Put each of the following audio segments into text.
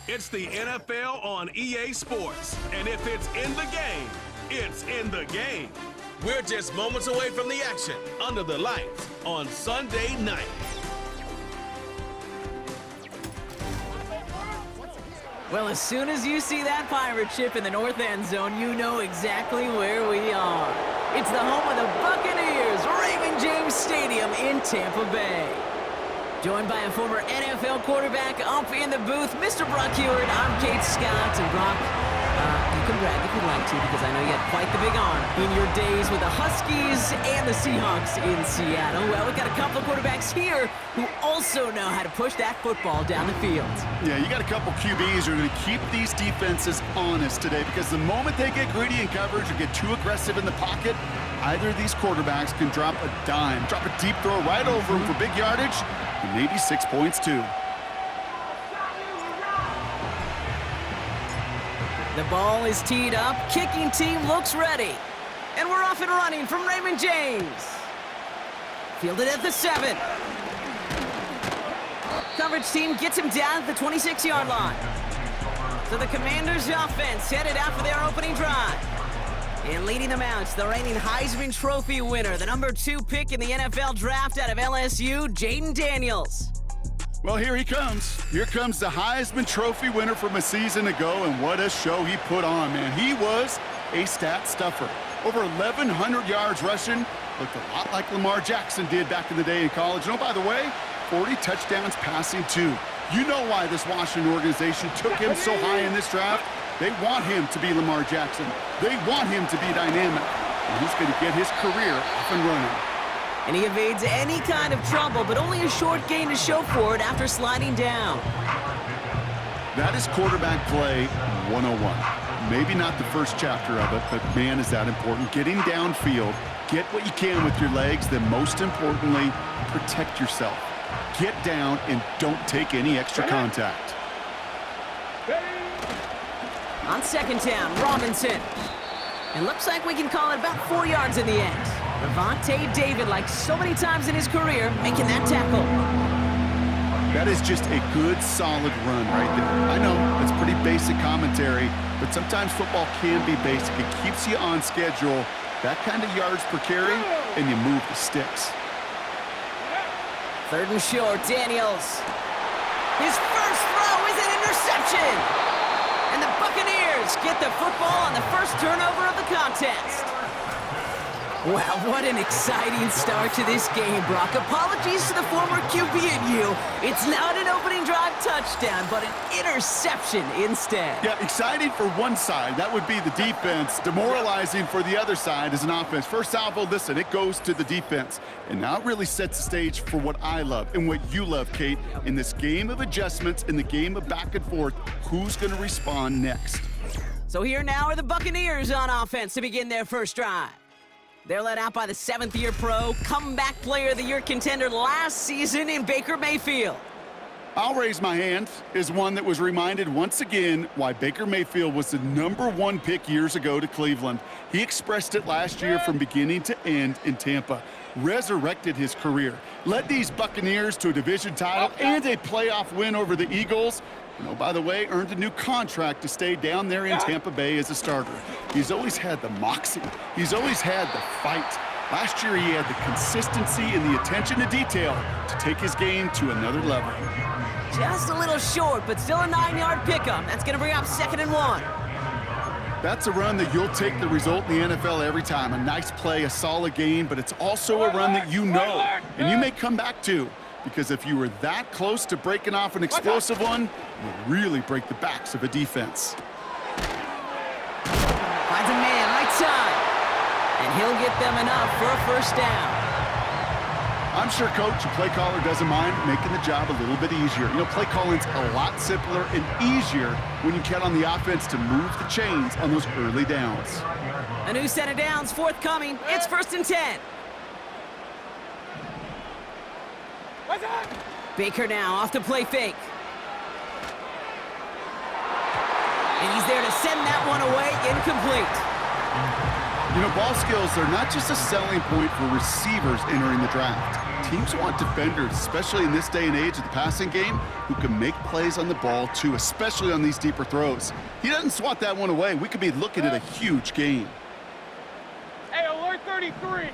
It's the NFL on EA Sports. And if it's in the game, it's in the game. We're just moments away from the action under the lights on Sunday night. Well, as soon as you see that pirate ship in the north end zone, you know exactly where we are. It's the home of the Buccaneers, Raymond James Stadium in Tampa Bay. Joined by a former NFL quarterback up in the booth, Mr. Brock Hewitt. I'm Kate Scott, and Brock, you can brag if you'd like to, because I know you had quite the big arm in your days with the Huskies and the Seahawks in Seattle. Well, we've got a couple of quarterbacks here who also know how to push that football down the field. Yeah, you got a couple QBs who are going to keep these defenses honest today, because the moment they get greedy in coverage or get too aggressive in the pocket, either of these quarterbacks can drop a dime, drop a deep throw right over them for big yardage, and maybe 6 points too. The ball is teed up, kicking team looks ready, and we're off and running from Raymond James. Fielded at the 7. Coverage team gets him down at the 26-yard line. So the Commanders' offense headed out for their opening drive. And leading them out is the reigning Heisman Trophy winner, the number 2 pick in the NFL draft out of LSU, Jaden Daniels. Well, here he comes. Here comes the Heisman Trophy winner from a season ago, and what a show he put on, man. He was a stat stuffer. Over 1,100 yards rushing. Looked a lot like Lamar Jackson did back in the day in college. And oh, by the way, 40 touchdowns passing too. You know why this Washington organization took him so high in this draft? They want him to be Lamar Jackson. They want him to be dynamic. And he's going to get his career off and running. And he evades any kind of trouble, but only a short gain to show for it after sliding down. That is quarterback play 101. Maybe not the first chapter of it, but man, is that important. Getting downfield, get what you can with your legs, then most importantly, protect yourself. Get down and don't take any extra contact. On second down, Robinson. It looks like we can call it about 4 yards in the end. Levante David, like so many times in his career, making that tackle. That is just a good, solid run right there. I know, it's pretty basic commentary, but sometimes football can be basic. It keeps you on schedule, that kind of yards per carry, and you move the sticks. Third and short, Daniels. His first throw is an interception! And the Buccaneers get the football on the first turnover of the contest. Wow, what an exciting start to this game, Brock. Apologies to the former QB and you. It's not an opening drive touchdown, but an interception instead. Yeah, exciting for one side. That would be the defense. Demoralizing for the other side as an offense. First salvo, listen, it goes to the defense. And now it really sets the stage for what I love and what you love, Kate. In this game of adjustments, in the game of back and forth, who's going to respond next? So here now are the Buccaneers on offense to begin their first drive. They're led out by the 7th-year pro, comeback player of the year contender last season in Baker Mayfield. I'll raise my hand as one that was reminded once again why Baker Mayfield was the #1 pick years ago to Cleveland. He expressed it last year from beginning to end in Tampa. Resurrected his career. Led these Buccaneers to a division title and a playoff win over the Eagles. You know, by the way, earned a new contract to stay down there in Tampa Bay as a starter. He's always had the moxie. He's always had the fight. Last year, he had the consistency and the attention to detail to take his game to another level. Just a little short, but still a 9-yard pickup. That's going to bring up 2nd and 1. That's a run that you'll take the result in the NFL every time. A nice play, a solid game, but it's also a run that you know and you may come back to. Because if you were that close to breaking off an explosive one, you'll really break the backs of a defense. Finds a man, right side. And he'll get them enough for a first down. I'm sure coach and play caller doesn't mind making the job a little bit easier. You know, play calling's a lot simpler and easier when you count on the offense to move the chains on those early downs. A new set of downs forthcoming. It's 1st and 10. Baker now off the play fake. And he's there to send that one away, incomplete. You know, ball skills are not just a selling point for receivers entering the draft. Teams want defenders, especially in this day and age of the passing game, who can make plays on the ball too, especially on these deeper throws. He doesn't swat that one away. We could be looking at a huge gain. Hey, alert 33.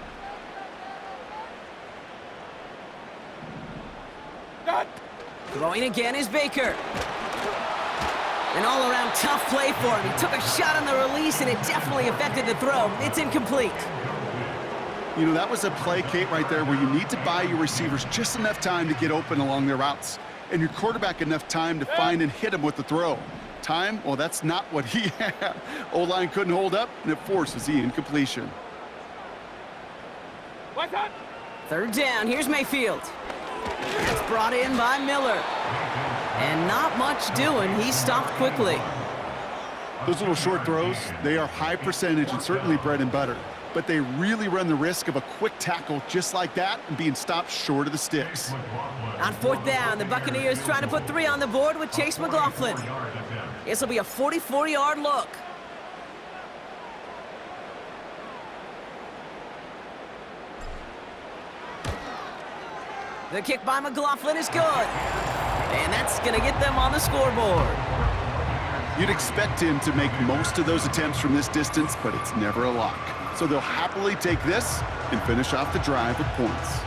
Done. Throwing again is Baker. An all-around tough play for him. He took a shot on the release, and it definitely affected the throw. It's incomplete. You know, that was a play, Kate, right there, where you need to buy your receivers just enough time to get open along their routes, and your quarterback enough time to find and hit him with the throw. Time, well, that's not what he had. O-line couldn't hold up, and it forces the incompletion. What's up? Third down, here's Mayfield. That's brought in by Miller. And not much doing. He stopped quickly. Those little short throws, they are high percentage and certainly bread and butter, but they really run the risk of a quick tackle just like that and being stopped short of the sticks. On fourth down, the Buccaneers trying to put 3 on the board with Chase McLaughlin. This will be a 44-yard look. The kick by McLaughlin is good. And that's going to get them on the scoreboard. You'd expect him to make most of those attempts from this distance, but it's never a lock. So they'll happily take this and finish off the drive with points.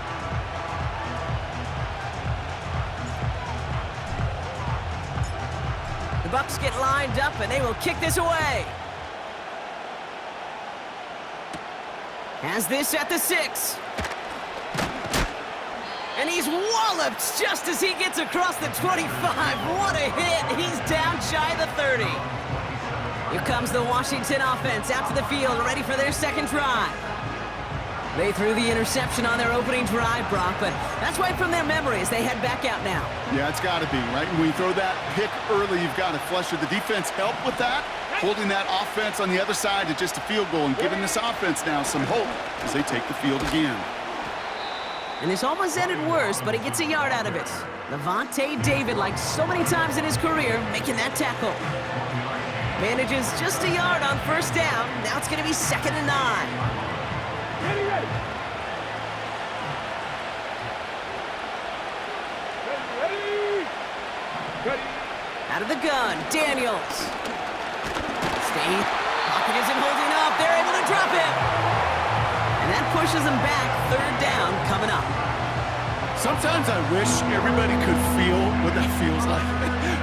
The Bucs get lined up, and they will kick this away. Has this at the 6. And he's walloped just as he gets across the 25. What a hit. He's down shy of the 30. Here comes the Washington offense out to the field, ready for their second drive. They threw the interception on their opening drive, Brock, but that's right from their memory as they head back out now. Yeah, it's got to be, right? When you throw that pick early, you've got to flush with the defense. Help with that, holding that offense on the other side to just a field goal and giving this offense now some hope as they take the field again. And this almost ended worse, but he gets a yard out of it. Levante David, like so many times in his career, making that tackle. Manages just a yard on first down. Now it's going to be 2nd and 9. Ready, ready. Ready, ready. Out of the gun, Daniels. Steve, pocket isn't holding up. They're able to drop it. And that pushes them back. 3rd down coming up. Sometimes I wish everybody could feel what that feels like.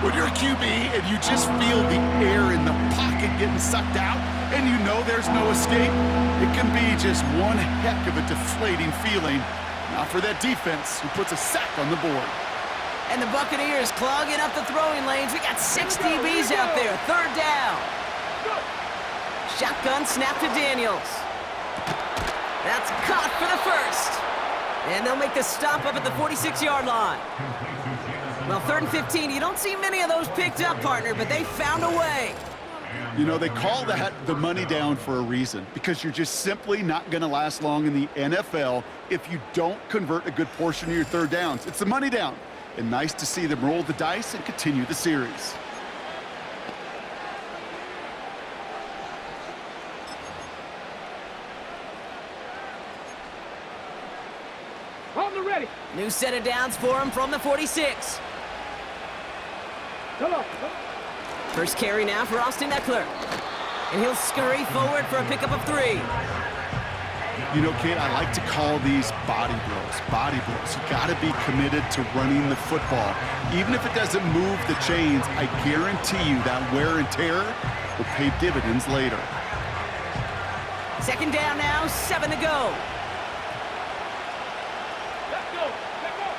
When you're a QB and you just feel the air in the pocket getting sucked out and you know there's no escape, it can be just one heck of a deflating feeling. Not for that defense who puts a sack on the board. And the Buccaneers clogging up the throwing lanes. We got 6 DBs out there. 3rd down. Shotgun snap to Daniels. That's caught for the first. And they'll make the stop up at the 46-yard line. Well, 3rd and 15, you don't see many of those picked up, partner, but they found a way. You know, they call that the money down for a reason, because you're just simply not going to last long in the NFL if you don't convert a good portion of your 3rd downs. It's the money down. And nice to see them roll the dice and continue the series. On the ready. New set of downs for him from the 46. Come on. First carry now for Austin Eckler. And he'll scurry forward for a pickup of 3. You know, Kate, I like to call these body blows. Body blows. You got to be committed to running the football. Even if it doesn't move the chains, I guarantee you that wear and tear will pay dividends later. 2nd down now, 7 to go. Let's go. Let's go.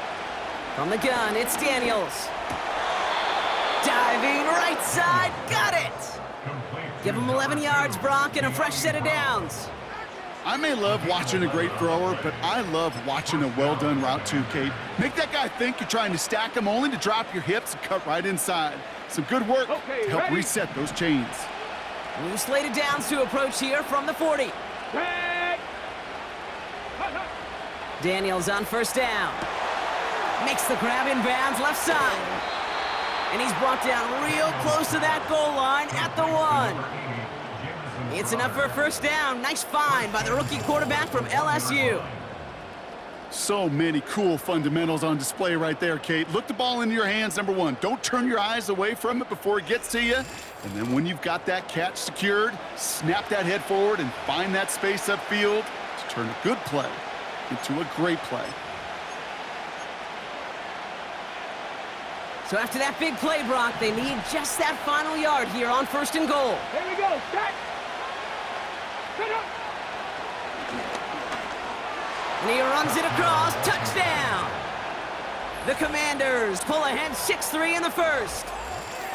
From the gun, it's Daniels. Diving right side, got it! Give him 11 yards, Brock, and a fresh set of downs. I may love watching a great thrower, but I love watching a well-done route too, Kate. Make that guy think you're trying to stack him only to drop your hips and cut right inside. Some good work to help reset those chains. New slate of downs to approach here from the 40. Daniels on first down. Makes the grab in bounds left side. And he's brought down real close to that goal line at the 1. It's enough for a first down. Nice find by the rookie quarterback from LSU. So many cool fundamentals on display right there, Kate. Look the ball into your hands, number one. Don't turn your eyes away from it before it gets to you. And then when you've got that catch secured, snap that head forward and find that space upfield to turn a good play into a great play. So after that big play, Brock, they need just that final yard here on 1st and goal. Here we go. Set. Set up. And he runs it across. Touchdown! The Commanders pull ahead 6-3 in the first.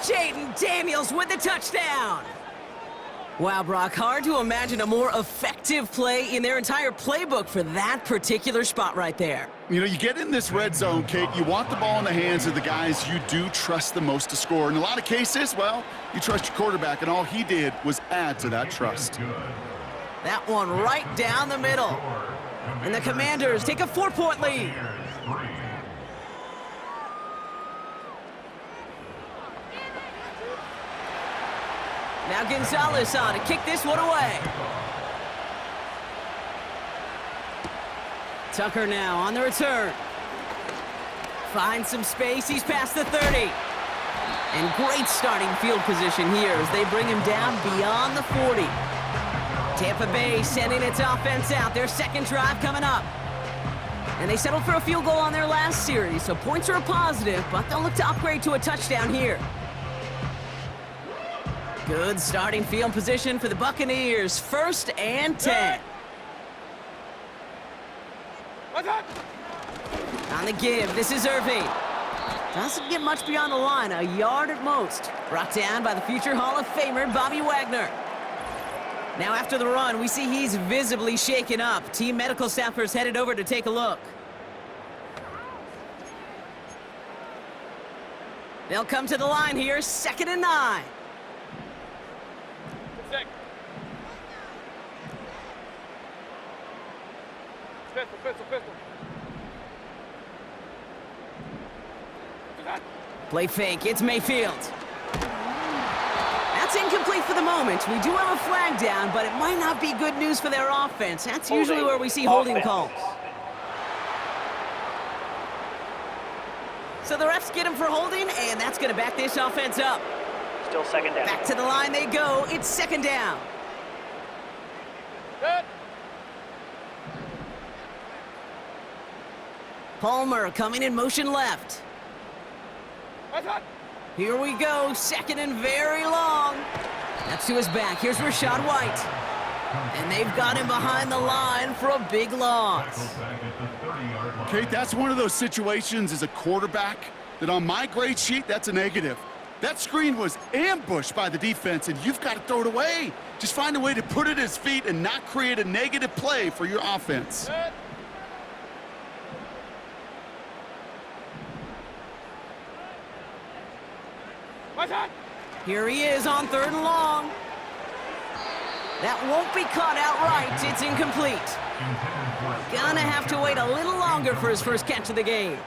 Jaden Daniels with the touchdown. Wow, Brock, hard to imagine a more effective play in their entire playbook for that particular spot right there. You know, you get in this red zone, Kate, you want the ball in the hands of the guys you do trust the most to score. In a lot of cases, well, you trust your quarterback, and all he did was add to that trust. That one right down the middle. And the Commanders take a 4-point lead. Now Gonzalez on to kick this one away. Tucker now on the return. Finds some space, he's past the 30. And great starting field position here as they bring him down beyond the 40. Tampa Bay sending its offense out, their second drive coming up. And they settled for a field goal on their last series, so points are a positive, but they'll look to upgrade to a touchdown here. Good starting field position for the Buccaneers. 1st and 10. On the give, this is Irving. Doesn't get much beyond the line, a yard at most. Brought down by the future Hall of Famer, Bobby Wagner. Now after the run, we see he's visibly shaken up. Team medical staffers headed over to take a look. They'll come to the line here, 2nd and 9. Pistol. Play fake, it's Mayfield. That's incomplete for the moment. We do have a flag down, but it might not be good news for their offense. That's usually where we see holding calls. So the refs get him for holding, and that's going to back this offense up. Still 2nd down. Back to the line they go. It's 2nd down. Good. Palmer coming in motion left. Here we go, 2nd and very long. That's to his back. Here's Rashad White. And they've got him behind the line for a big loss. Kate, that's one of those situations as a quarterback that on my grade sheet, that's a negative. That screen was ambushed by the defense, and you've got to throw it away. Just find a way to put it at his feet and not create a negative play for your offense. Here he is on 3rd and long. That won't be caught outright. It's incomplete. Gonna have to wait a little longer for his first catch of the game.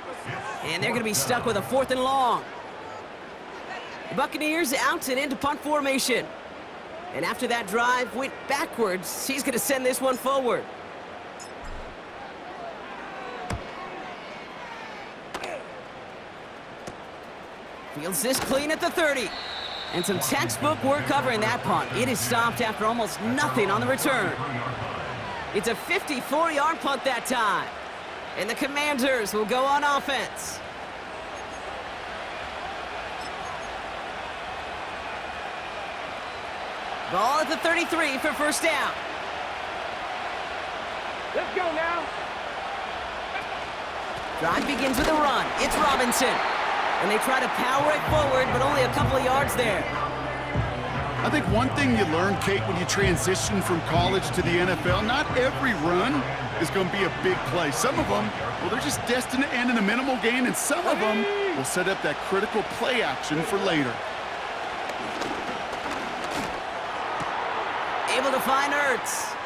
And they're gonna be stuck with a 4th and long. The Buccaneers out and into punt formation. And after that drive went backwards, he's gonna send this one forward. Fields this clean at the 30. And some textbook work covering that punt. It is stopped after almost nothing on the return. It's a 54-yard punt that time. And the Commanders will go on offense. Ball at the 33 for 1st down. Let's go now. Drive begins with a run. It's Robinson. And they try to power it forward, but only a couple of yards there. I think one thing you learn, Kate, when you transition from college to the NFL, not every run is going to be a big play. Some of them, well, they're just destined to end in a minimal gain, and some of them will set up that critical play action for later. Able to find Ertz.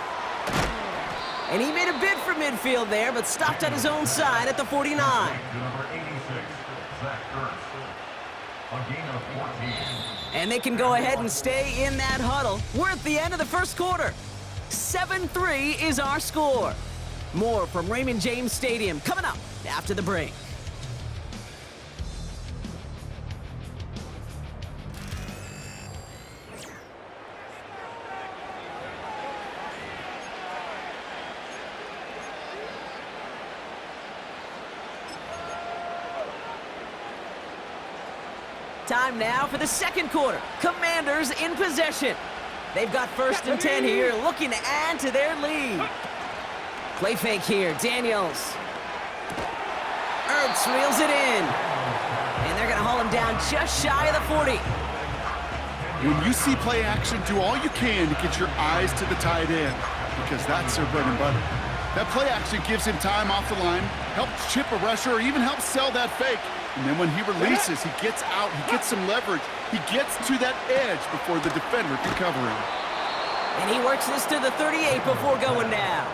And he made a bid for midfield there, but stopped at his own side at the 49. And they can go ahead and stay in that huddle. We're at the end of the first quarter. 7-3 is our score. More from Raymond James Stadium coming up after the break. Time now for the second quarter. Commanders in possession. They've got 1st and 10 here, looking to add to their lead. Play fake here, Daniels. Ertz reels it in. And they're gonna haul him down just shy of the 40. When you see play action, do all you can to get your eyes to the tight end, because that's their bread and butter. That play action gives him time off the line, helps chip a rusher, or even helps sell that fake. And then when he releases, he gets out, he gets some leverage. He gets to that edge before the defender can cover him. And he works this to the 38 before going down.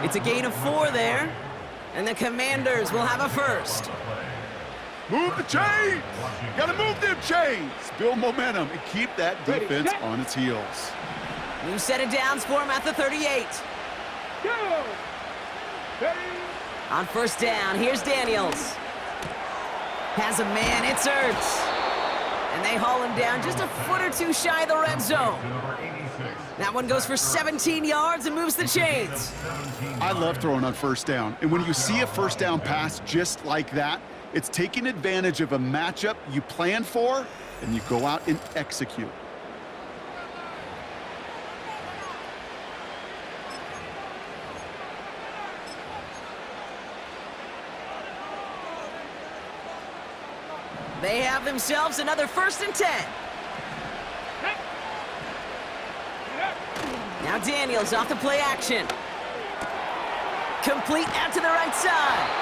It's a gain of 4 there. And the Commanders will have a first. Move the chains! Gotta move them chains! Build momentum and keep that defense on its heels. New set of downs for him at the 38. Go! Ready? On first down, here's Daniels. Has a man, it's Ertz. And they haul him down just a foot or two shy of the red zone. That one goes for 17 yards and moves the chains. I love throwing on first down. And when you see a first down pass just like that, it's taking advantage of a matchup you plan for, and you go out and execute. They have themselves another 1st and 10. Now Daniels off the play action. Complete out to the right side.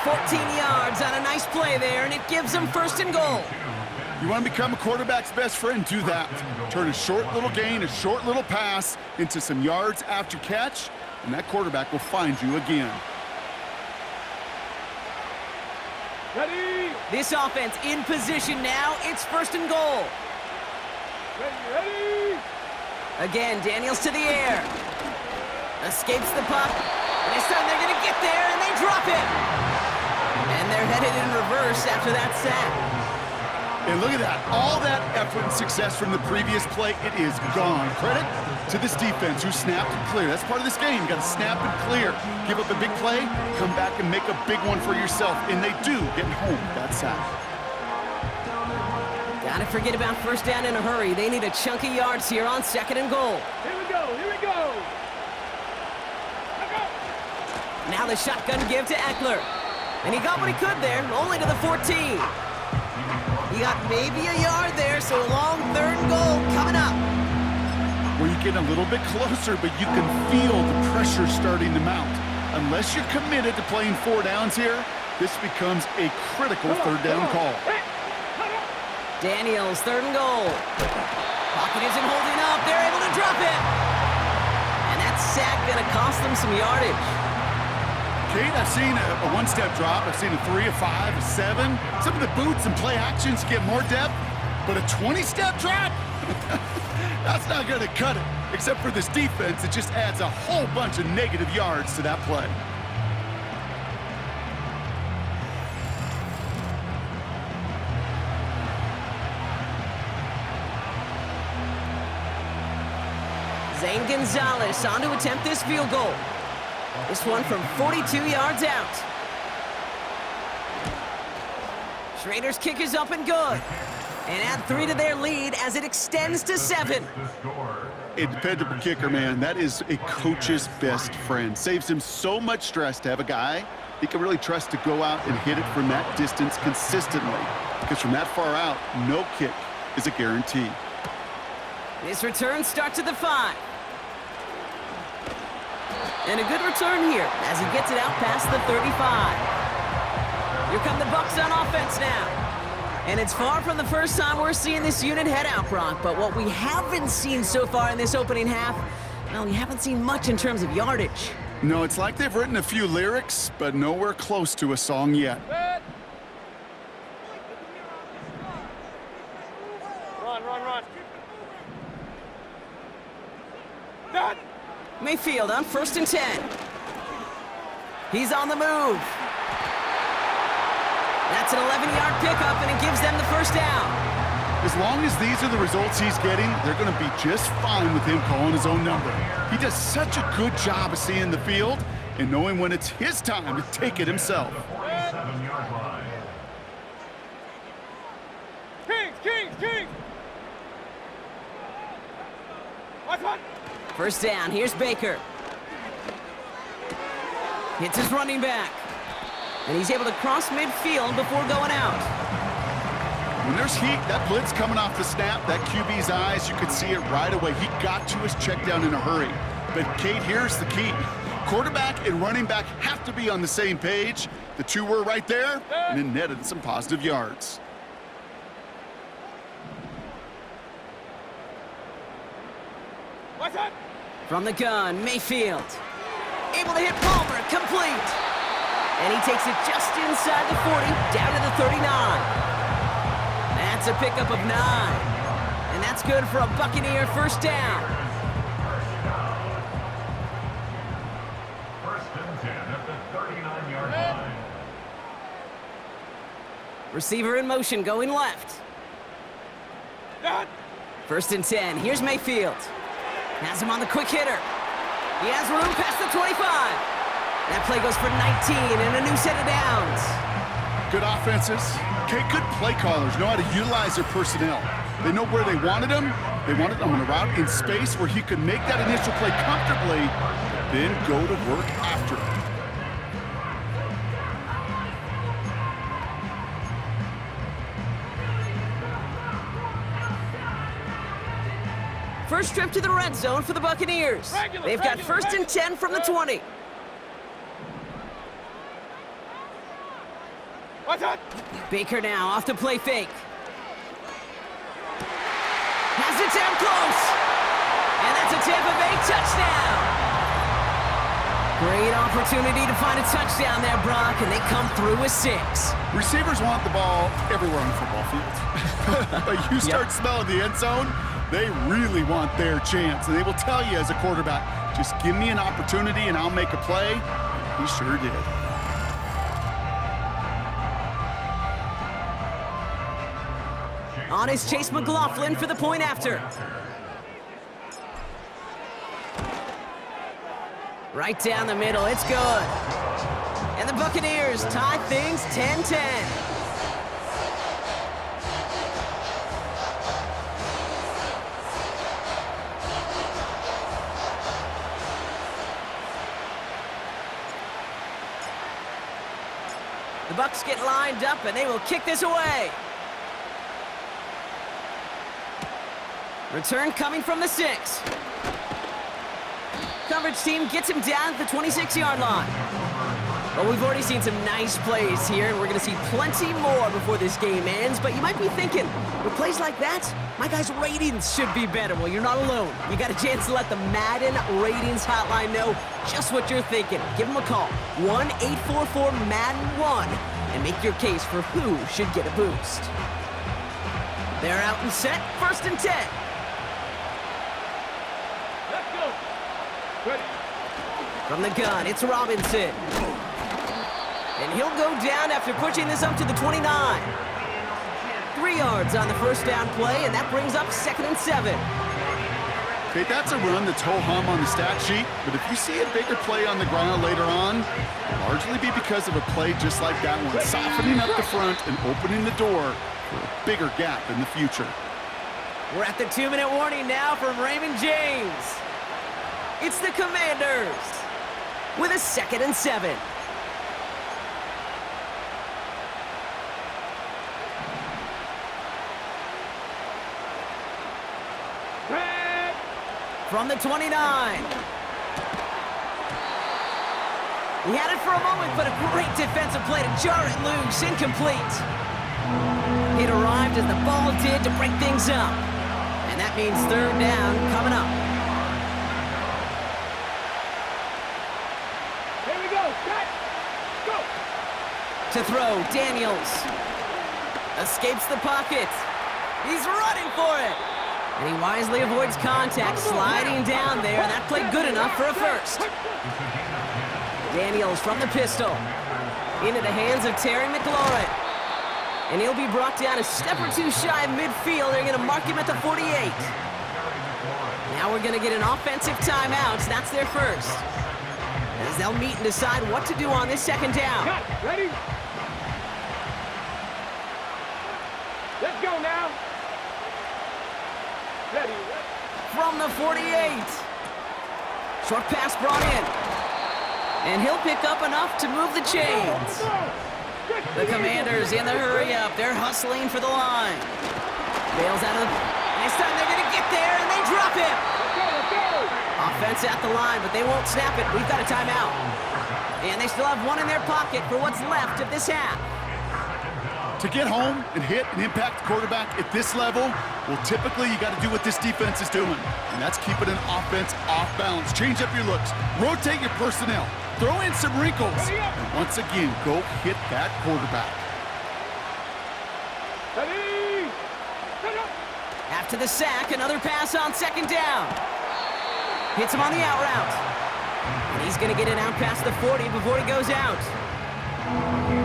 14 yards on a nice play there, and it gives them 1st and goal. You want to become a quarterback's best friend, do that. Turn a short little gain, a short little pass into some yards after catch, and that quarterback will find you again. Ready? This offense in position now. It's 1st and goal. Ready? Again, Daniels to the air. Escapes the puck. And this time they're going to get there, and they drop it. And they're headed in reverse after that sack. And look at that. All that effort and success from the previous play, it is gone. Credit to this defense who snapped and cleared. That's part of this game. You got to snap and clear. Give up a big play, come back and make a big one for yourself. And they do get home with that sack. Gotta forget about first down in a hurry. They need a chunk of yards here on 2nd and goal. Here we go. Here we go. Now the shotgun give to Eckler. And he got what he could there, only to the 14. He got maybe a yard there, so a long 3rd and goal coming up. Where you get a little bit closer, but you can feel the pressure starting to mount. Unless you're committed to playing 4 downs here, this becomes a critical 3rd down call. Daniels, 3rd and goal. Pocket isn't holding up. They're able to drop it. And that sack gonna cost them some yardage. Kate, I've seen a 1-step drop. I've seen a 3, a 5, a 7. Some of the boots and play actions get more depth, but a 20-step drop? That's not going to cut it. Except for this defense, it just adds a whole bunch of negative yards to that play. Zane Gonzalez on to attempt this field goal. This one from 42 yards out. Schrader's kick is up and good. And add 3 to their lead as it extends to 7. A dependable kicker, man. That is a coach's best friend. Saves him so much stress to have a guy he can really trust to go out and hit it from that distance consistently. Because from that far out, no kick is a guarantee. This return starts at the 5. And a good return here as he gets it out past the 35. Here come the Bucs on offense now. And it's far from the first time we're seeing this unit head out, Brock. But what we haven't seen so far in this opening half, well, we haven't seen much in terms of yardage. No, it's like they've written a few lyrics, but nowhere close to a song yet. Run. Done. Mayfield on 1st and 10. He's on the move. That's an 11-yard pickup, and it gives them the first down. As long as these are the results he's getting, they're going to be just fine with him calling his own number. He does such a good job of seeing the field and knowing when it's his time to take it himself. Kings! Watch. First down, here's Baker. Hits his running back. And he's able to cross midfield before going out. When there's heat, that blitz coming off the snap, that QB's eyes, you could see it right away. He got to his check down in a hurry. But Kate, here's the key. Quarterback and running back have to be on the same page. The two were right there, and it netted some positive yards. Watch out. From the gun, Mayfield. Able to hit Palmer, complete. And he takes it just inside the 40, down to the 39. That's a pickup of 9. And that's good for a Buccaneer first down. First and 10 at the 39-yard line. Receiver in motion, going left. Done. 1st and 10, here's Mayfield. Has him on the quick hitter. He has room past the 25. That play goes for 19 and a new set of downs. Good offenses. Okay, good play callers know how to utilize their personnel. They know where they wanted him. They wanted him on a route in space where he could make that initial play comfortably, then go to work after it. First trip to the red zone for the Buccaneers. They've got 1st and 10 from the 20. Watch out. Baker now off the play fake. Has it down close. And that's a Tampa Bay touchdown. Great opportunity to find a touchdown there, Brock, and they come through with 6. Receivers want the ball everywhere on the football field. But you start smelling the end zone, they really want their chance. And they will tell you as a quarterback, just give me an opportunity and I'll make a play. He sure did. On is Chase McLaughlin for the point after. Right down the middle, it's good. And the Buccaneers tie things 10-10. The Bucs get lined up and they will kick this away. Return coming from the 6. Coverage team gets him down at the 26-yard line. Well, we've already seen some nice plays here, and we're going to see plenty more before this game ends. But you might be thinking, with plays like that, my guys' ratings should be better. Well, you're not alone. You got a chance to let the Madden Ratings Hotline know just what you're thinking. Give them a call, 1-844-MADDEN-1, and make your case for who should get a boost. They're out and set, 1st and 10. Let's go. Ready. From the gun, it's Robinson. And he'll go down after pushing this up to the 29. 3 yards on the first down play, and that brings up 2nd and 7. Okay, that's a run that's ho-hum on the stat sheet, but if you see a bigger play on the ground later on, it'll largely be because of a play just like that one, softening up the front and opening the door for a bigger gap in the future. We're at the 2-minute warning now from Raymond James. It's the Commanders with a 2nd and 7. Red. From the 29. He had it for a moment, but a great defensive play to jar it loose, incomplete. It arrived as the ball did to break things up. And that means 3rd down coming up. Here we go. Cut. Go. To throw, Daniels. Escapes the pocket. He's running for it. And he wisely avoids contact, sliding down there, and that played good enough for a first. Daniels from the pistol. Into the hands of Terry McLaurin. And he'll be brought down a step or two shy of midfield. They're going to mark him at the 48. Now we're going to get an offensive timeout. That's their first. As they'll meet and decide what to do on this second down. Cut. Ready? Let's go now. Ready. From the 48. Short pass brought in. And he'll pick up enough to move the chains. The Commanders in the hurry-up. They're hustling for the line. Bails out of the... This time they're going to get there, and they drop him. Offense at the line, but they won't snap it. We've got a timeout. And they still have one in their pocket for what's left of this half. To get home and hit and impact the quarterback at this level, well, typically you got to do what this defense is doing, and that's keeping an offense off balance. Change up your looks, rotate your personnel, throw in some wrinkles, and once again, go hit that quarterback. Ready? After the sack, another pass on second down. Hits him on the out route. And he's going to get it out past the 40 before he goes out.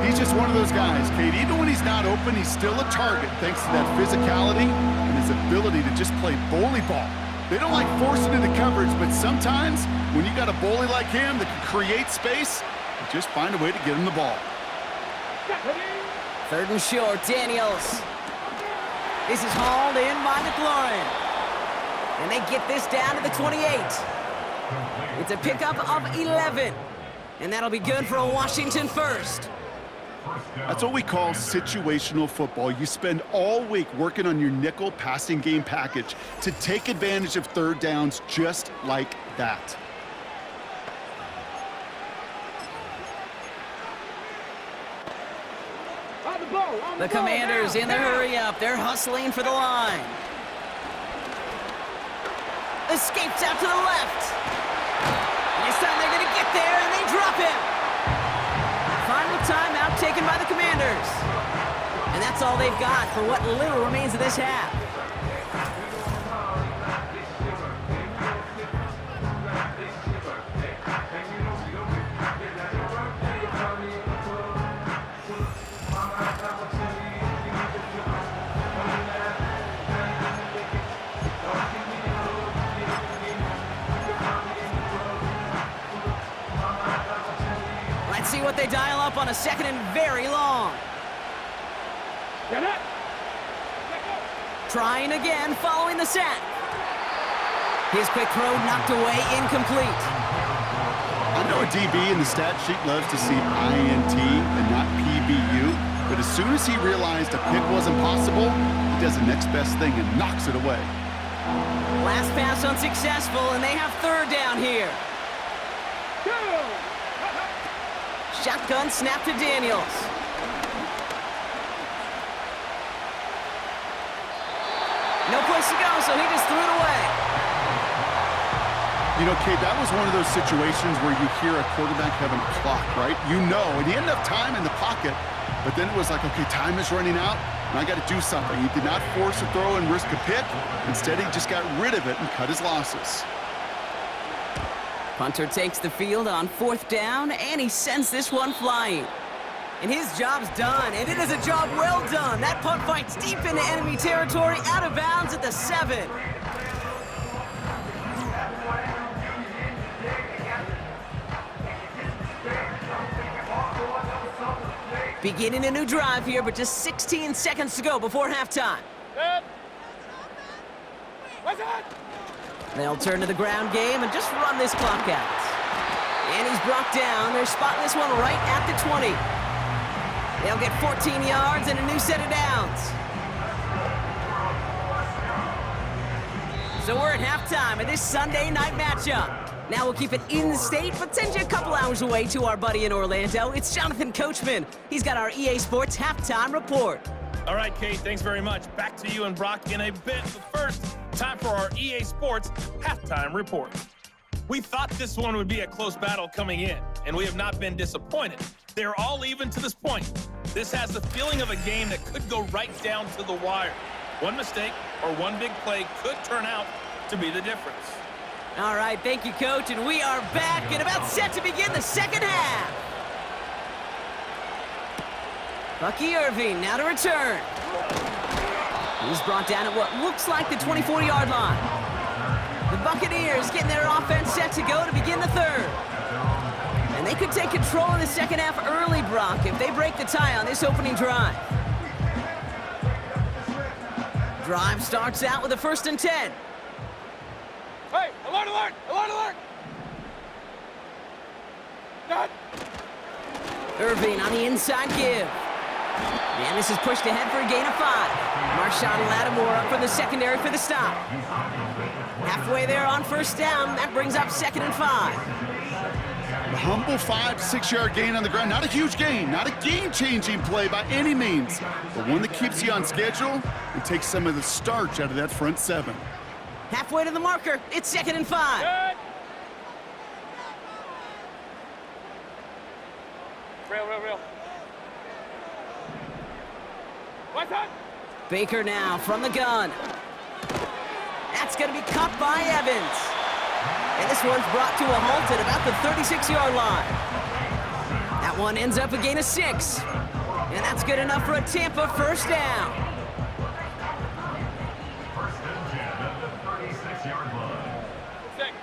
He's just one of those guys, Kate. Even when he's not open, he's still a target thanks to that physicality and his ability to just play bully ball. They don't like forcing into coverage, but sometimes when you got a bully like him that can create space, you just find a way to get him the ball. Third and short, Daniels. This is hauled in by McLaurin. And they get this down to the 28. It's a pickup of 11. And that'll be good for a Washington first. That's what we call situational football. You spend all week working on your nickel passing game package to take advantage of third downs just like that. The Commanders in the hurry-up. They're hustling for the line. Escapes out to the left. This time they're going to get there, and they drop him. Final timeout taken by the Commanders. And that's all they've got for what little remains of this half. Let's see what they dial up on a second and very long. Get it. Trying again following the sack. His quick throw knocked away, incomplete. I know a DB in the stat sheet loves to see INT and not PBU, but as soon as he realized a pick wasn't possible, he does the next best thing and knocks it away. Last pass unsuccessful, and they have third down here. Shotgun snap to Daniels. No place to go, so he just threw it away. You know, Kate, that was one of those situations where you hear a quarterback having a clock, right? You know, and he had enough time in the pocket, but then it was like, okay, time is running out, and I got to do something. He did not force a throw and risk a pick. Instead, he just got rid of it and cut his losses. Punter takes the field on fourth down, and he sends this one flying. And his job's done, and it is a job well done. That punt fights deep into enemy territory, out of bounds at the 7. Beginning a new drive here, but just 16 seconds to go before halftime. They'll turn to the ground game and just run this clock out. And he's brought down. They're spotting this one right at the 20. They'll get 14 yards and a new set of downs. So we're at halftime of this Sunday night matchup. Now we'll keep it in state, but send you a couple hours away to our buddy in Orlando. It's Jonathan Coachman. He's got our EA Sports halftime report. All right, Kate, thanks very much. Back to you and Brock in a bit. But first, time for our EA Sports halftime report. We thought this one would be a close battle coming in, and we have not been disappointed. They're all even to this point. This has the feeling of a game that could go right down to the wire. One mistake or one big play could turn out to be the difference. All right, thank you, Coach, and we are back and about set to begin the second half. Bucky Irving now to return. He's brought down at what looks like the 24-yard line. The Buccaneers getting their offense set to go to begin the third. And they could take control of the second half early, Brock, if they break the tie on this opening drive. Drive starts out with a 1st and 10. Hey, alert, alert, alert, alert! Done. Irving on the inside give. And this is pushed ahead for a gain of 5. Marshawn Lattimore up from the secondary for the stop. Halfway there on 1st down. That brings up 2nd and 5. The humble 5 to 6 yard gain on the ground. Not a huge gain, not a game-changing play by any means, but one that keeps you on schedule and takes some of the starch out of that front 7. Halfway to the marker. It's 2nd and 5. Good. Real. What's that? Baker now from the gun. That's going to be caught by Evans. And this one's brought to a halt at about the 36-yard line. That one ends up a gain of 6. And that's good enough for a Tampa 1st down. 1st and 10 at the 36-yard line. Sick.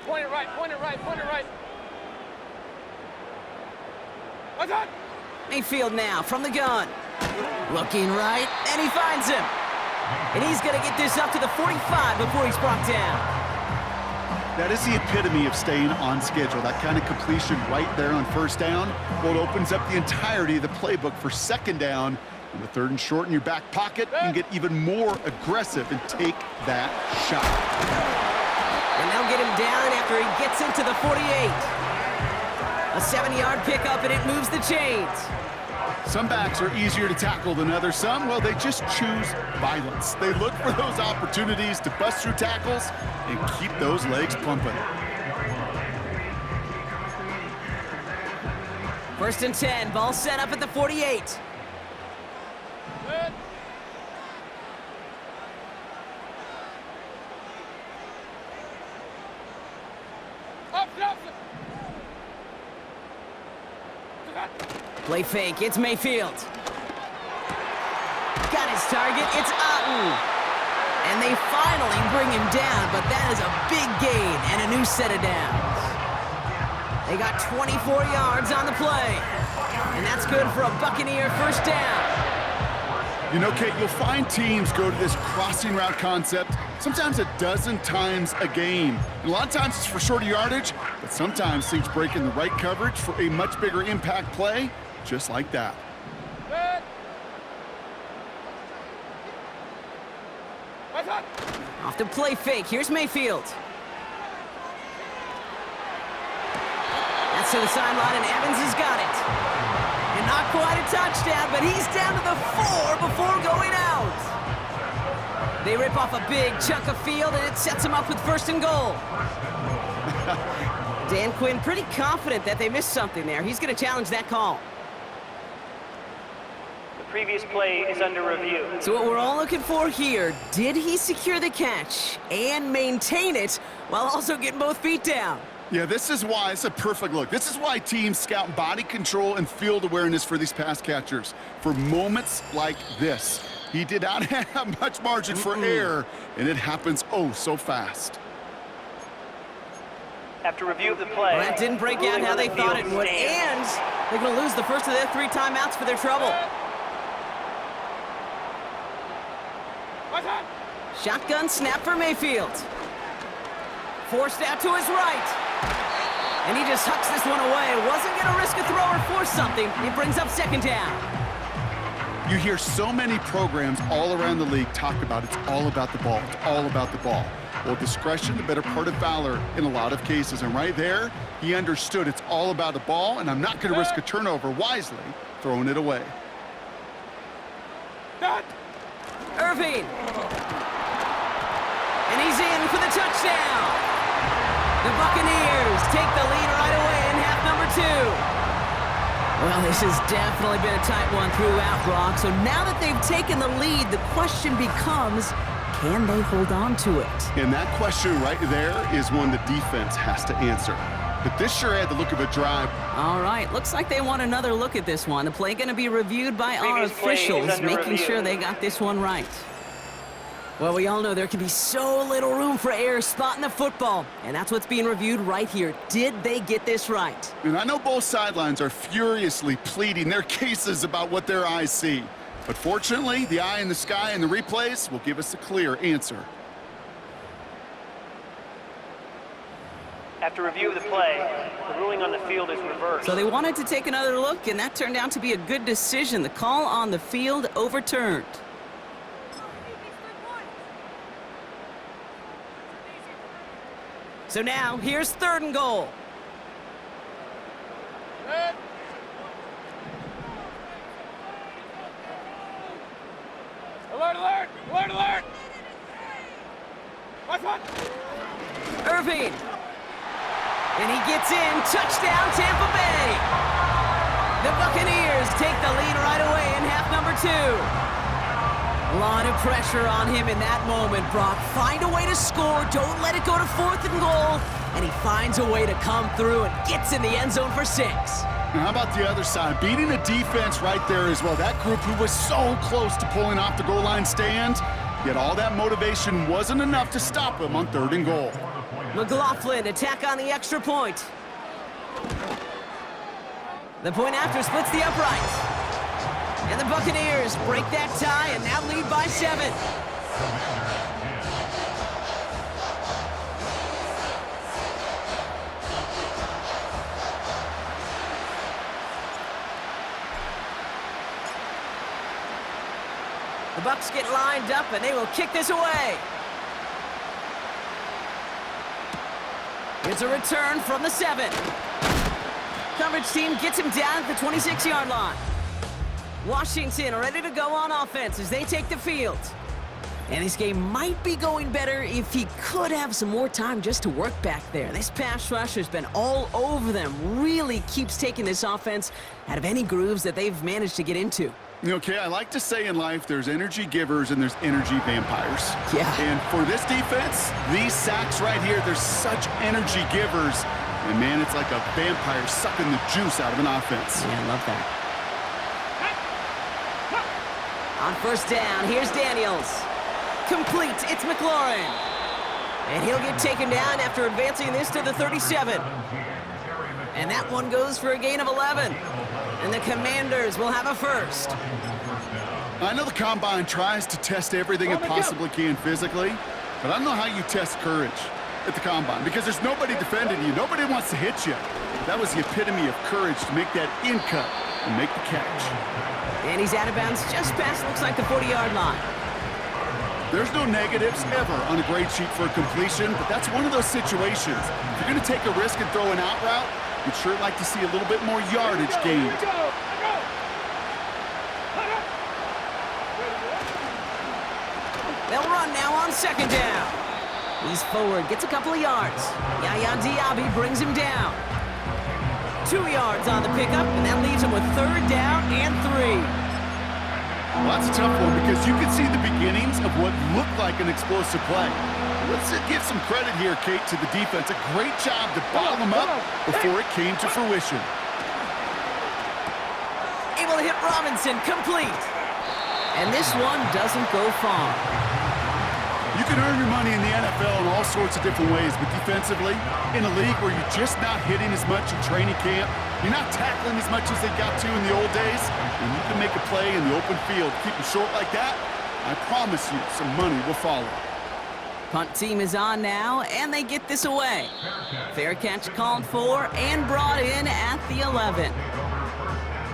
Point it right. What's that? Mayfield now from the gun. Looking right, and he finds him. And he's going to get this up to the 45 before he's brought down. That is the epitome of staying on schedule. That kind of completion right there on 1st down. Well, it opens up the entirety of the playbook for 2nd down. And the 3rd and short in your back pocket, you can get even more aggressive and take that shot. And they'll get him down after he gets into the 48. A 7-yard pickup, and it moves the chains. Some backs are easier to tackle than others. Some, well, they just choose violence. They look for those opportunities to bust through tackles and keep those legs pumping. 1st and 10, ball set up at the 48. Good. Up. Play fake, it's Mayfield. Got his target, it's Otten. And they finally bring him down, but that is a big gain and a new set of downs. They got 24 yards on the play. And that's good for a Buccaneer 1st down. You know, Kate, you'll find teams go to this crossing route concept sometimes a dozen times a game. And a lot of times it's for shorter yardage, but sometimes teams break in the right coverage for a much bigger impact play, just like that. Good. What's that? Off the play fake, here's Mayfield. That's to the sideline, and Evans has got it. And not quite a touchdown, but he's down to the 4 before going out. They rip off a big chunk of field, and it sets them up with 1st and goal. Dan Quinn pretty confident that they missed something there. He's going to challenge that call. The previous play is under review. So what we're all looking for here, did he secure the catch and maintain it while also getting both feet down? Yeah, this is why it's a perfect look. This is why teams scout body control and field awareness for these pass catchers. For moments like this, he did not have much margin for error, and it happens oh so fast. After review of the play, Well, that didn't break out how they thought it would, and they're going to lose the first of their 3 timeouts for their trouble. What's that? Shotgun snap for Mayfield. Forced out to his right. And he just hucks this one away. Wasn't going to risk a throw or force something. It brings up 2nd down. You hear so many programs all around the league talk about it's all about the ball. It's all about the ball. Well, discretion, the better part of valor in a lot of cases. And right there, he understood it's all about the ball, and I'm not going to risk a turnover wisely, throwing it away. Done. Irving. And he's in for the touchdown. The Buccaneers take the lead right away in half number 2. Well, this has definitely been a tight one throughout, Brock. So now that they've taken the lead, the question becomes, can they hold on to it? And that question right there is one the defense has to answer. But this sure had the look of a drive. All right, looks like they want another look at this one. The play going to be reviewed by our Previous play is officials, under making review. sure they got this one right. Well, we all know there can be so little room for error spotting the football, and that's what's being reviewed right here. Did they get this right? And I know both sidelines are furiously pleading their cases about what their eyes see. But fortunately, the eye in the sky and the replays will give us a clear answer. After review of the play, the ruling on the field is reversed. So they wanted to take another look, and that turned out to be a good decision. The call on the field overturned. So now, here's 3rd and goal. Alert, alert! Alert, alert! Watch one! Irving. And he gets in. Touchdown, Tampa Bay. The Buccaneers take the lead right away in half number 2. A lot of pressure on him in that moment, Brock. Find a way to score. Don't let it go to 4th and goal. And he finds a way to come through and gets in the end zone for 6. Now, how about the other side? Beating the defense right there as well. That group who was so close to pulling off the goal line stand, yet all that motivation wasn't enough to stop him on 3rd and goal. McLaughlin, attack on the extra point. The point after splits the uprights. And the Buccaneers break that tie and now lead by 7. The Bucs get lined up and they will kick this away. It's a return from the 7. Coverage team gets him down at the 26-yard line. Washington ready to go on offense as they take the field. And this game might be going better if he could have some more time just to work back there. This pass rush has been all over them. Really keeps taking this offense out of any grooves that they've managed to get into. Okay, I like to say in life there's energy givers and there's energy vampires. Yeah. And for this defense, these sacks right here, there's such energy givers. And man, it's like a vampire sucking the juice out of an offense. Yeah, I love that. On 1st down, here's Daniels. Complete, it's McLaurin. And he'll get taken down after advancing this to the 37. And that one goes for a gain of 11. And the Commanders will have a 1st. I know the Combine tries to test everything it possibly can physically, but I don't know how you test courage at the Combine because there's nobody defending you. Nobody wants to hit you. That was the epitome of courage to make that in cut and make the catch. And he's out of bounds just past, looks like, the 40-yard line. There's no negatives ever on a grade sheet for a completion, but that's one of those situations. If you're going to take a risk and throw an out route, you'd sure like to see a little bit more yardage gained. They'll run now on 2nd down. He's forward, gets a couple of yards. Yaya Diaby brings him down. 2 yards on the pickup, and that leaves him with 3rd down and 3. Well, that's a tough one because you can see the beginnings of what looked like an explosive play. Let's give some credit here, Kate, to the defense. A great job to bottle them up before it came to fruition. Able to hit Robinson, complete. And this one doesn't go far. You can earn your money in the NFL in all sorts of different ways, but defensively, in a league where you're just not hitting as much in training camp, you're not tackling as much as they got to in the old days, and you can make a play in the open field. Keep them short like that, I promise you some money will follow. Punt team is on now, and they get this away. Fair catch called for and brought in at the 11.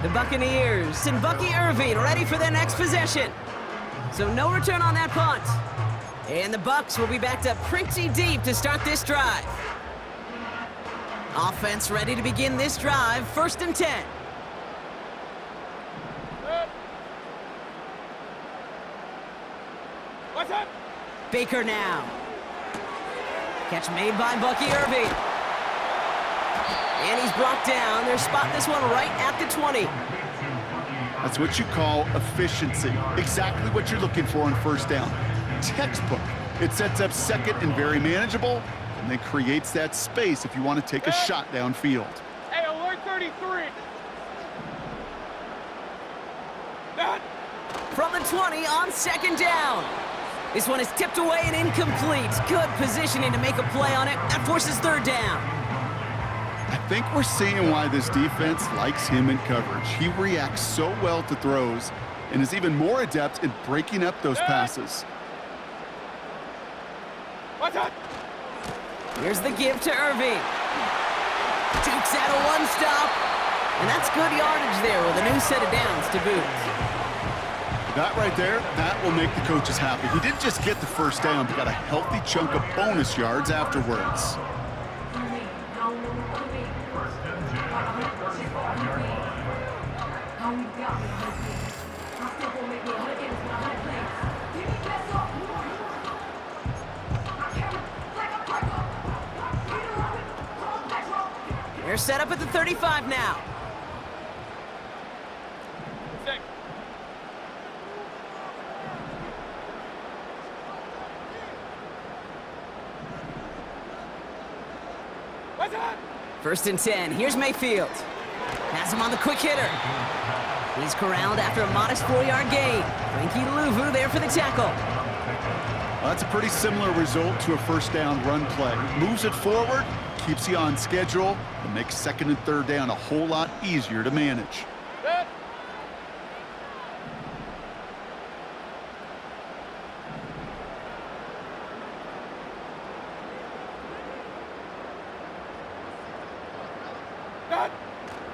The Buccaneers and Bucky Irving ready for their next possession. So no return on that punt. And the Bucs will be backed up pretty deep to start this drive. Offense ready to begin this drive, 1st and 10. What's up? Baker now. Catch made by Bucky Irving. And he's brought down. They're spotting this one right at the 20. That's what you call efficiency. Exactly what you're looking for on first down. Textbook. It sets up second and very manageable, and then creates that space if you want to take a shot downfield. Hey, alert 33. From the 20 on second down. This one is tipped away and incomplete. Good positioning to make a play on it. That forces third down. I think we're seeing why this defense likes him in coverage. He reacts so well to throws and is even more adept in breaking up those passes. Watch out. Here's the give to Irving. Dukes out a one-stop. And that's good yardage there with a new set of downs to boot. That right there, that will make the coaches happy. He didn't just get the first down, but got a healthy chunk of bonus yards afterwards. They're set up at the 35 now. First and 10. Here's Mayfield. Has him on the quick hitter. He's corralled after a modest 4-yard gain. Frankie Luvu there for the tackle. Well, that's a pretty similar result to a first down run play. Moves it forward, keeps you on schedule, and makes second and third down a whole lot easier to manage.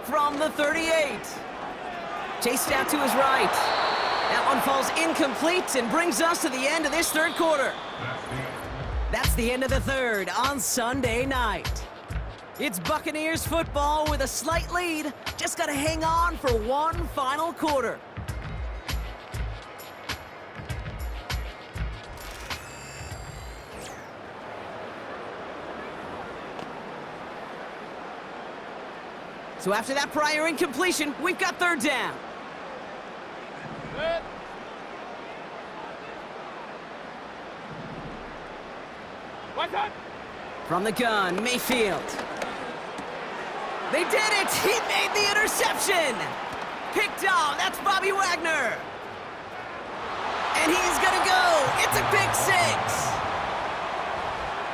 From the 38. Chased out to his right. That one falls incomplete and brings us to the end of this third quarter. That's the end of the third on Sunday night. It's Buccaneers football with a slight lead. Just got to hang on for one final quarter. So after that prior incompletion, we've got third down. From the gun, Mayfield. They did it! He made the interception! Picked off, that's Bobby Wagner. And he's gonna go! It's a pick six!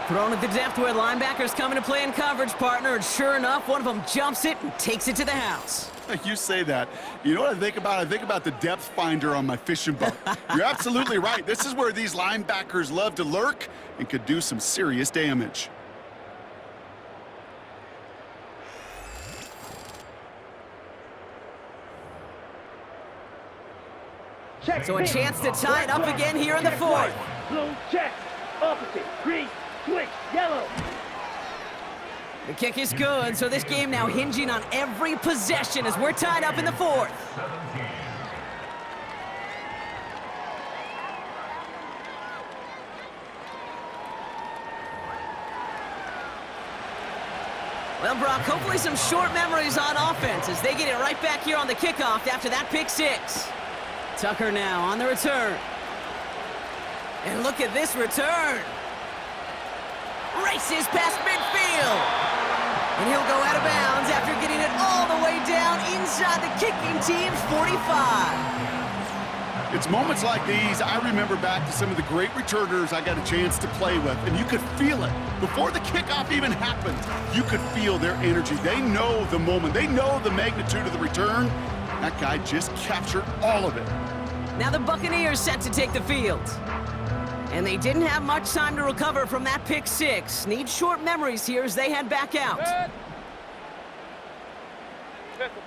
Thrown at the depth where linebackers come into play in coverage, partner, and sure enough, one of them jumps it and takes it to the house. You say that. You know what I think about? I think about the depth finder on my fishing boat. You're absolutely right. This is where these linebackers love to lurk and could do some serious damage. Check. So a chance to tie it up again here in the fourth. Blue check. Opposite. Green. Switch. Yellow. The kick is good, so this game now hinging on every possession as we're tied up in the fourth. Well, Brock, hopefully some short memories on offense as they get it right back here on the kickoff after that pick six. Tucker now on the return. And look at this return. Races past midfield. And he'll go out of bounds after getting it all the way down inside the kicking team's 45. It's moments like these I remember back to some of the great returners I got a chance to play with, and you could feel it. Before the kickoff even happened, you could feel their energy. They know the moment. They know the magnitude of the return. That guy just captured all of it. Now the Buccaneers set to take the field. And they didn't have much time to recover from that pick six. Need short memories here as they head back out. Pistol.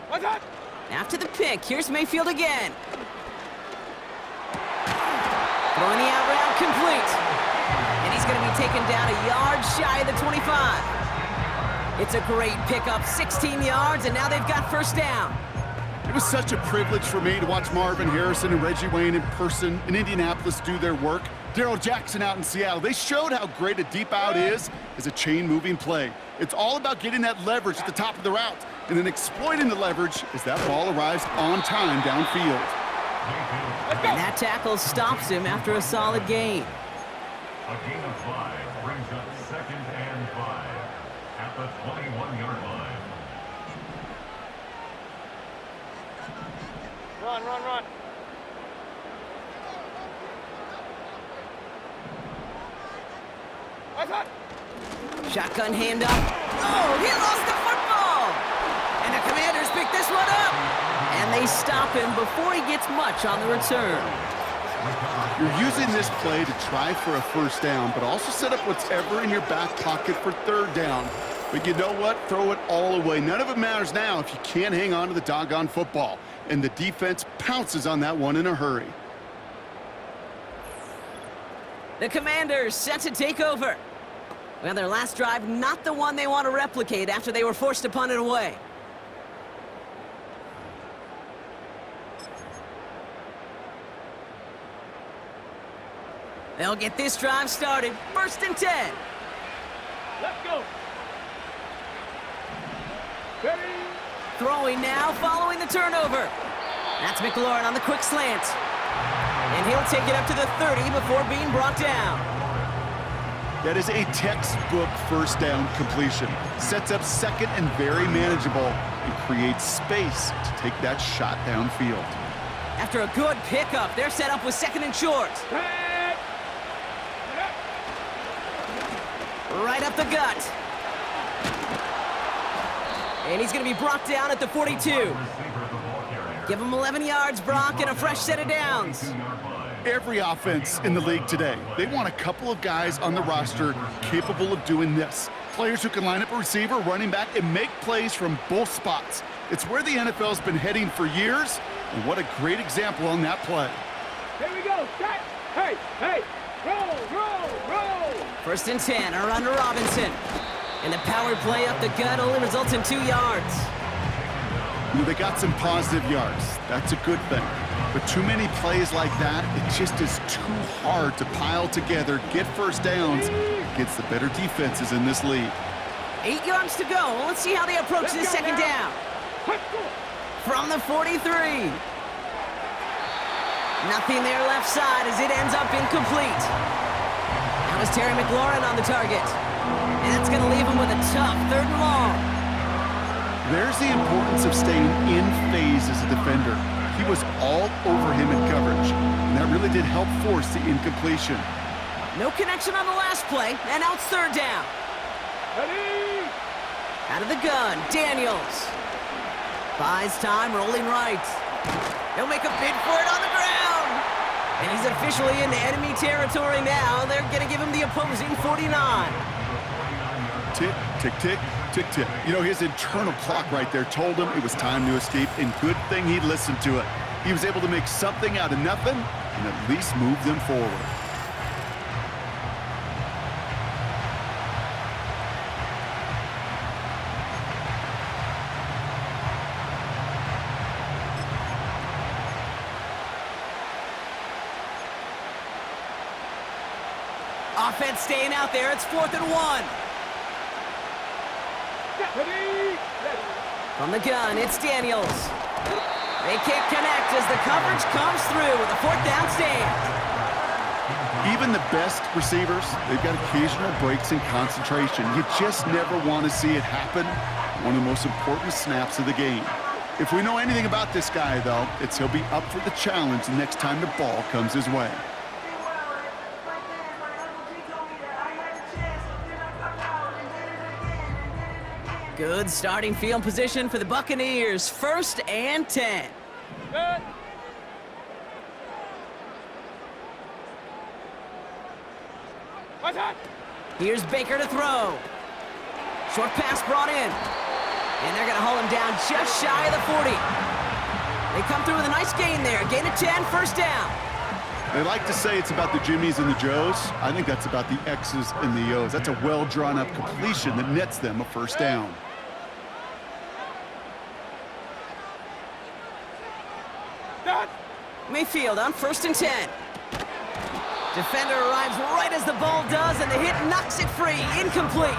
What's that? After the pick, here's Mayfield again. Throwing the out route complete. And he's going to be taken down a yard shy of the 25. It's a great pickup, 16 yards, and now they've got first down. It was such a privilege for me to watch Marvin Harrison and Reggie Wayne in person in Indianapolis do their work. Darrell Jackson out in Seattle. They showed how great a deep out is is a chain-moving play. It's all about getting that leverage at the top of the route and then exploiting the leverage as that ball arrives on time downfield. And that tackle stops him after a solid gain. A gain of 5 brings up 2nd and 5 at the 21-yard line. Run, run, run. Shotgun handoff. Oh, he lost the football! And the Commanders pick this one up! And they stop him before he gets much on the return. You're using this play to try for a first down, but also set up whatever in your back pocket for 3rd down. But you know what? Throw it all away. None of it matters now if you can't hang on to the doggone football. And the defense pounces on that one in a hurry. The Commanders set to take over. Well, their last drive, not the one they want to replicate after they were forced to punt it away. They'll get this drive started. 1st and 10. Let's go. Ready? Throwing now, following the turnover. That's McLaurin on the quick slant. And he'll take it up to the 30 before being brought down. That is a textbook first down completion. Sets up 2nd and very manageable and creates space to take that shot downfield. After a good pickup, they're set up with 2nd and short. Head. Right up the gut. And he's going to be brought down at the 42. Give him 11 yards, Brock, and a fresh set of downs. Every offense in the league today, they want a couple of guys on the roster capable of doing this. Players who can line up a receiver, running back, and make plays from both spots. It's where the NFL's been heading for years, and what a great example on that play. Here we go. Set. Hey, hey. Roll, roll, roll. 1st and 10, a run to Robinson. And the power play up the gut only results in 2 yards. You know, they got some positive yards. That's a good thing. But too many plays like that, it just is too hard to pile together, get first downs against the better defenses in this league. 8 yards to go. Let's see how they approach this 2nd down. From the 43. Nothing there left side as it ends up incomplete. Now it's Terry McLaurin on the target. And that's going to leave him with a tough 3rd and long. There's the importance of staying in phase as a defender. He was all over him in coverage, and that really did help force the incompletion. No connection on the last play, and now it's 3rd down. Ready? Out of the gun, Daniels. Buys time, rolling right. He'll make a bid for it on the ground. And he's officially in enemy territory now. They're going to give him the opposing 49. Tick, tick, tick, tick, tick. You know, his internal clock right there told him it was time to escape, and good thing he listened to it. He was able to make something out of nothing and at least move them forward. Offense staying out there. It's 4th and 1. Ready? From the gun, it's Daniels. They can't connect as the coverage comes through with a 4th down stand. Even the best receivers, they've got occasional breaks in concentration. You just never want to see it happen. One of the most important snaps of the game. If we know anything about this guy, though, it's he'll be up for the challenge the next time the ball comes his way. Good starting field position for the Buccaneers. 1st and 10. Good. What's that? Here's Baker to throw. Short pass brought in. And they're going to haul him down just shy of the 40. They come through with a nice gain there. Gain of 10, 1st down. They like to say it's about the Jimmies and the Joes. I think that's about the X's and the O's. That's a well-drawn-up completion that nets them a 1st down. Mayfield on 1st and 10. Defender arrives right as the ball does, and the hit knocks it free. Incomplete.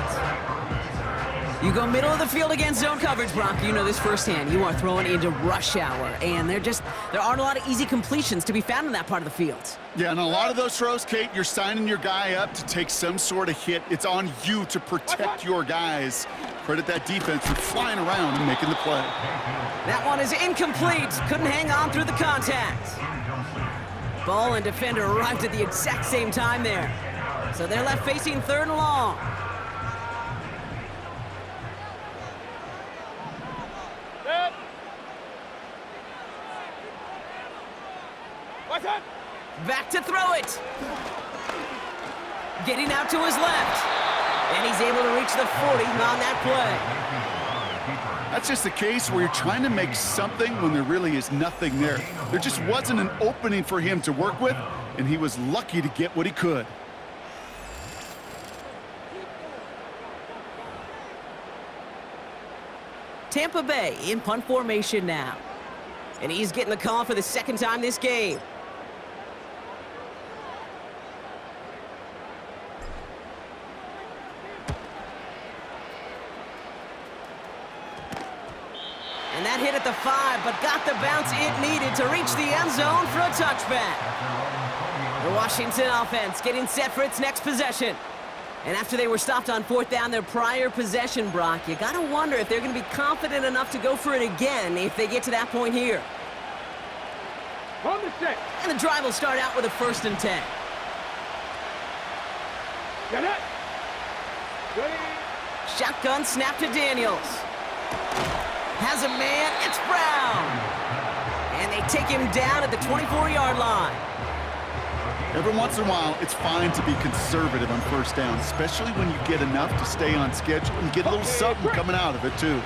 You go middle of the field against zone coverage, Brock. You know this firsthand. You are throwing into rush hour, and there aren't a lot of easy completions to be found in that part of the field. Yeah, and a lot of those throws, Kate, you're signing your guy up to take some sort of hit. It's on you to protect your guys. Credit that defense for flying around and making the play. That one is incomplete. Couldn't hang on through the contact. Ball and defender arrived at the exact same time there. So they're left facing 3rd and long. Back to throw it. Getting out to his left. And he's able to reach the 40 on that play. That's just a case where you're trying to make something when there really is nothing there. There just wasn't an opening for him to work with, and he was lucky to get what he could. Tampa Bay in punt formation now. And he's getting the call for the 2nd time this game. And that hit at the 5, but got the bounce it needed to reach the end zone for a touchback. The Washington offense getting set for its next possession. And after they were stopped on 4th down their prior possession, Brock, you gotta wonder if they're gonna be confident enough to go for it again if they get to that point here. On the set. And the drive will start out with a 1st and 10. Get it. Ready. Shotgun snap to Daniels. Has a man, it's Brown. And they take him down at the 24-yard line. Every once in a while, it's fine to be conservative on 1st down, especially when you get enough to stay on schedule and get a little something coming out of it, too.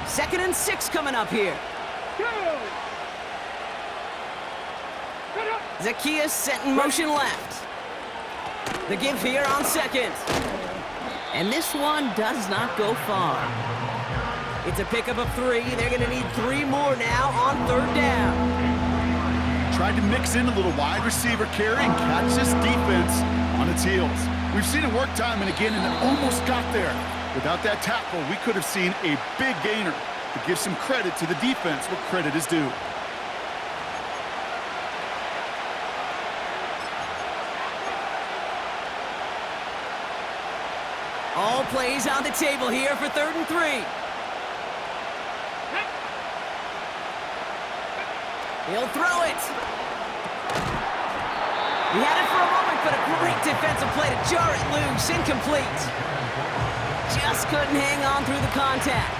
2nd and 6 coming up here. Zacchaeus set in motion left. The give here on 2nd. And this one does not go far. It's a pickup of 3. They're going to need 3 more now on 3rd down. Tried to mix in a little wide receiver carry and catch this defense on its heels. We've seen it work time and again, and it almost got there. Without that tackle, we could have seen a big gainer. To give some credit to the defense where credit is due. All plays on the table here for 3rd and 3. He'll throw it. He had it for a moment, but a great defensive play to jar it loose. Incomplete. Just couldn't hang on through the contact.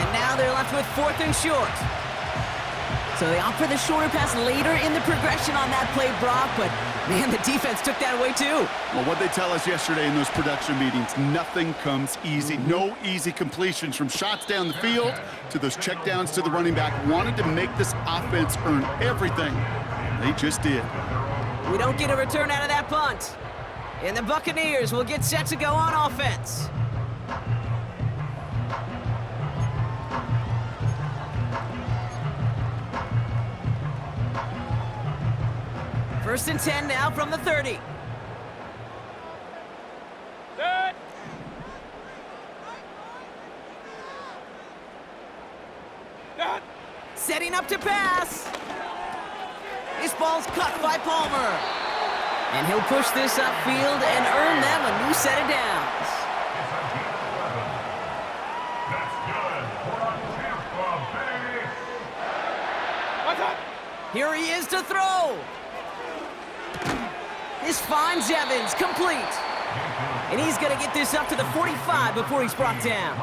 And now they're left with 4th and short. So they opt for the shorter pass later in the progression on that play, Brock, but man, the defense took that away too. Well, what they tell us yesterday in those production meetings, nothing comes easy. No easy completions from shots down the field to those checkdowns to the running back. Wanted to make this offense earn everything. They just did. We don't get a return out of that punt. And the Buccaneers will get set to go on offense. First and 10 now from the 30. Set. Set. Setting up to pass. This ball's cut by Palmer. And he'll push this upfield and earn them a new set of downs. That's good for Tampa Bay. What's up? Here he is to throw. This finds Evans, complete. And he's going to get this up to the 45 before he's brought down.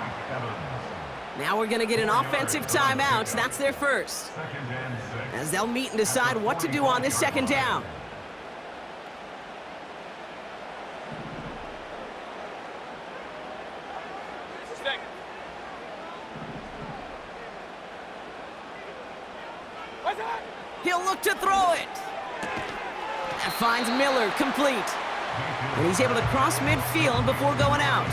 Now we're going to get an offensive timeout. That's their first. As they'll meet and decide what to do on this 2nd down. What's up? He'll look to throw it. That finds Miller, complete. And he's able to cross midfield before going out.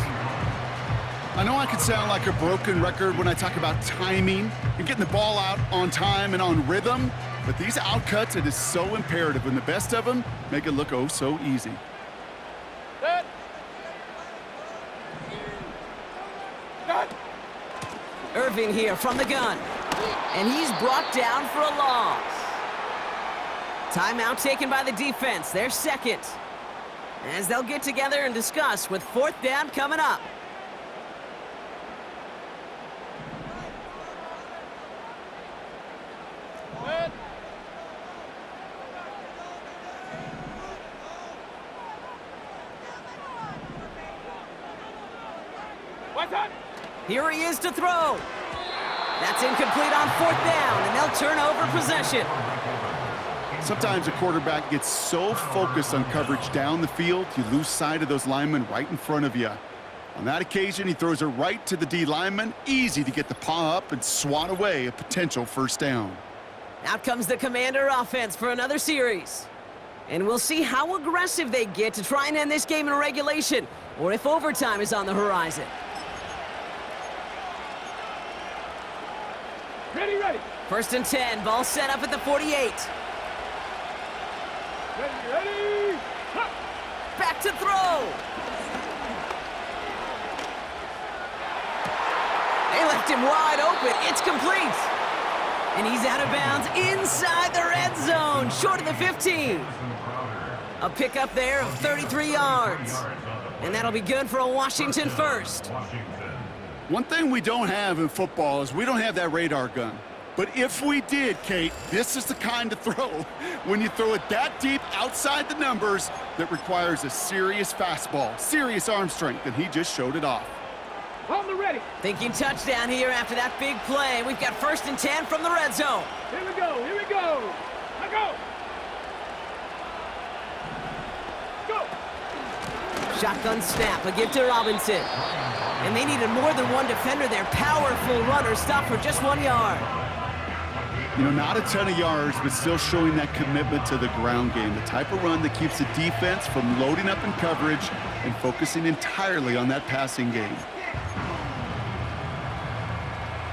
I know I could sound like a broken record when I talk about timing and getting the ball out on time and on rhythm, But these outcuts, it is so imperative, and the best of them make it look oh so easy. Set. Irving here from the gun. And he's brought down for a loss. Timeout taken by the defense, their second. As they'll get together and discuss with fourth down coming up. Set. What's that? Here he is to throw. That's incomplete on fourth down, and they'll turn over possession. Sometimes a quarterback gets so focused on coverage down the field, you lose sight of those linemen right in front of you. On that occasion, he throws it right to the D lineman. Easy to get the paw up and swat away a potential first down. Out comes the Commander offense for another series. And we'll see how aggressive they get to try and end this game in regulation, or if overtime is on the horizon. Ready, ready. First and 10, ball set up at the 48. Ready, ready. Huh. Back to throw. They left him wide open. It's complete. And he's out of bounds inside the red zone, short of the 15. A pickup there of 33 yards. And that'll be good for a Washington first. One thing we don't have in football is we don't have that radar gun. But if we did, Kate, this is the kind of throw when you throw it that deep outside the numbers that requires a serious fastball, serious arm strength, and he just showed it off. On the ready. Thinking touchdown here after that big play. We've got first and 10 from the red zone. Here we go, here we go. Now go. Go. Shotgun snap, a give to Robinson. And they needed more than one defender there. Powerful runner, stopped for just 1 yard. You know, not a ton of yards, but still showing that commitment to the ground game. The type of run that keeps the defense from loading up in coverage and focusing entirely on that passing game.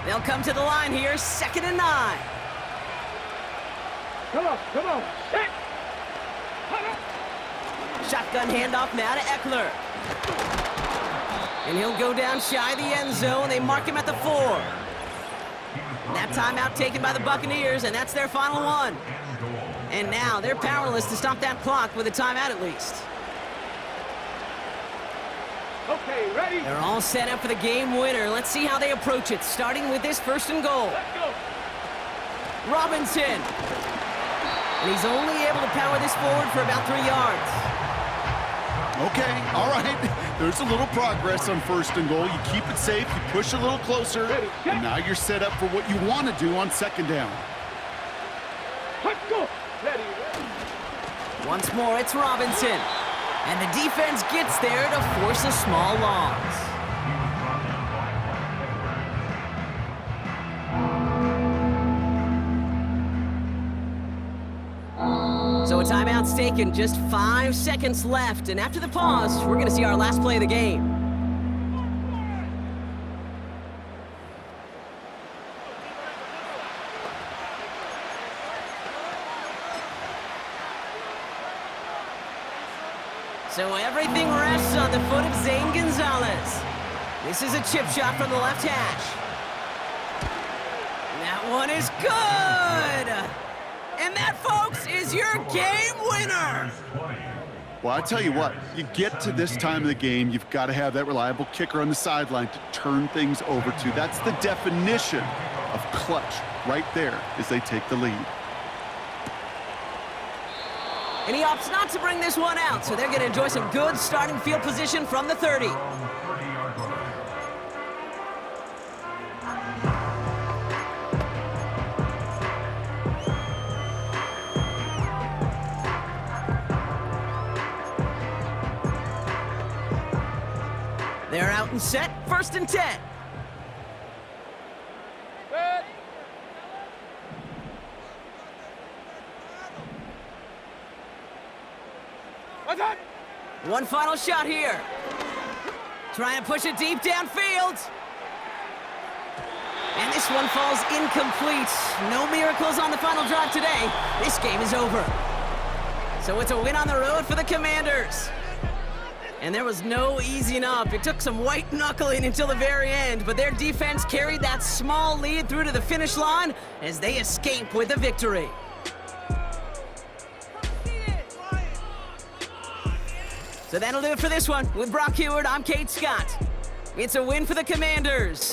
They'll come to the line here, 2nd and 9. Come on, come on. Set. Shotgun handoff now to Eckler. And he'll go down shy of the end zone. They mark him at the 4. That timeout taken by the Buccaneers, and that's their final one. And now they're powerless to stop that clock with a timeout at least. Okay, ready. They're all set up for the game winner. Let's see how they approach it, starting with this first and goal. Let's go. Robinson. And he's only able to power this forward for about 3 yards. Okay, all right. There's a little progress on first and goal. You keep it safe, you push a little closer, and now you're set up for what you want to do on second down. Let's go. Ready, ready. Once more, it's Robinson. And the defense gets there to force a small loss. So a timeout's taken, just 5 seconds left. And after the pause, we're going to see our last play of the game. So everything rests on the foot of Zane Gonzalez. This is a chip shot from the left hash. That one is good! And that, folks, is your game winner! Well, I tell you what, you get to this time of the game, you've got to have that reliable kicker on the sideline to turn things over to. That's the definition of clutch right there as they take the lead. And he opts not to bring this one out, so they're going to enjoy some good starting field position from the 30. They're out and set, 1st and 10. Set. What's that? One final shot here. Trying to push it deep downfield. And this this one falls incomplete. No miracles on the final drive today. This game is over. So it's a win on the road for the Commanders. And there was no easing up. It took some white knuckling until the very end, but their defense carried that small lead through to the finish line as they escape with the victory. So that'll do it for this one. With Brock Heward, I'm Kate Scott. It's a win for the Commanders.